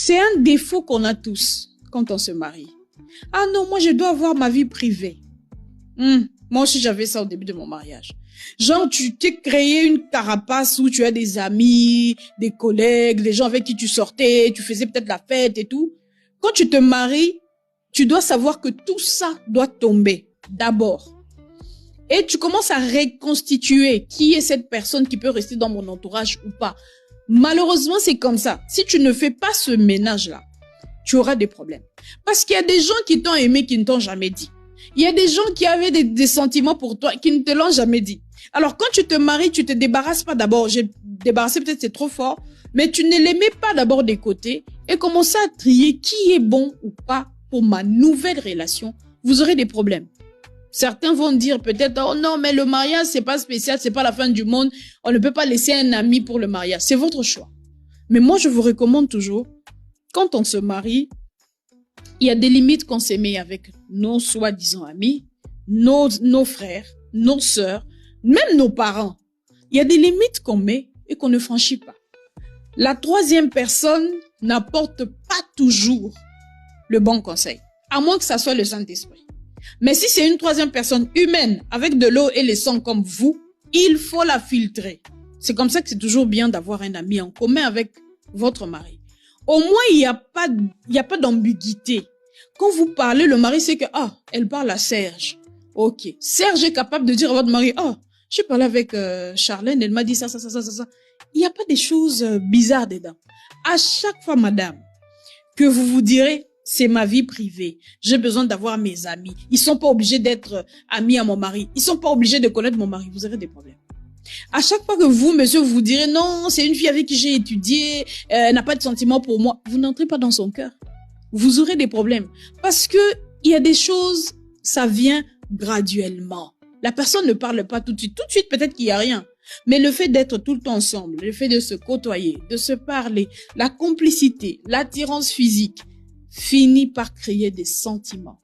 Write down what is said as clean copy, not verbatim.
C'est un défaut qu'on a tous quand on se marie. Ah non, moi je dois avoir ma vie privée. Moi aussi j'avais ça au début de mon mariage. Genre tu t'es créé une carapace où tu as des amis, des collègues, des gens avec qui tu sortais, tu faisais peut-être la fête et tout. Quand tu te maries, tu dois savoir que tout ça doit tomber d'abord. Et tu commences à reconstituer qui est cette personne qui peut rester dans mon entourage ou pas. Malheureusement, c'est comme ça. Si tu ne fais pas ce ménage-là, tu auras des problèmes. Parce qu'il y a des gens qui t'ont aimé, qui ne t'ont jamais dit. Il y a des gens qui avaient des sentiments pour toi, qui ne te l'ont jamais dit. Alors, quand tu te maries, tu te débarrasses pas d'abord. J'ai débarrassé, peut-être c'est trop fort, mais tu ne les mets pas d'abord des côtés et commencez à trier qui est bon ou pas pour ma nouvelle relation. Vous aurez des problèmes. Certains vont dire peut-être, oh non, mais le mariage, c'est pas spécial, c'est pas la fin du monde. On ne peut pas laisser un ami pour le mariage. C'est votre choix. Mais moi, je vous recommande toujours, quand on se marie, il y a des limites qu'on s'est mis avec nos soi-disant amis, nos frères, nos sœurs, même nos parents. Il y a des limites qu'on met et qu'on ne franchit pas. La troisième personne n'apporte pas toujours le bon conseil, à moins que ça soit le Saint-Esprit. Mais si c'est une troisième personne humaine, avec de l'eau et le sang comme vous, il faut la filtrer. C'est comme ça que c'est toujours bien d'avoir un ami en commun avec votre mari. Au moins, il n'y a pas d'ambiguïté. Quand vous parlez, le mari sait que, elle parle à Serge. Ok. Serge est capable de dire à votre mari, j'ai parlé avec Charlène, elle m'a dit ça. Il n'y a pas des choses bizarres dedans. À chaque fois, madame, que vous vous direz, c'est ma vie privée. J'ai besoin d'avoir mes amis. Ils sont pas obligés d'être amis à mon mari. Ils sont pas obligés de connaître mon mari. Vous aurez des problèmes. À chaque fois que vous, monsieur, vous direz non, c'est une fille avec qui j'ai étudié, elle n'a pas de sentiments pour moi. Vous n'entrez pas dans son cœur. Vous aurez des problèmes. Parce que il y a des choses, ça vient graduellement. La personne ne parle pas tout de suite. Tout de suite, peut-être qu'il y a rien. Mais le fait d'être tout le temps ensemble, le fait de se côtoyer, de se parler, la complicité, l'attirance physique, finit par créer des sentiments.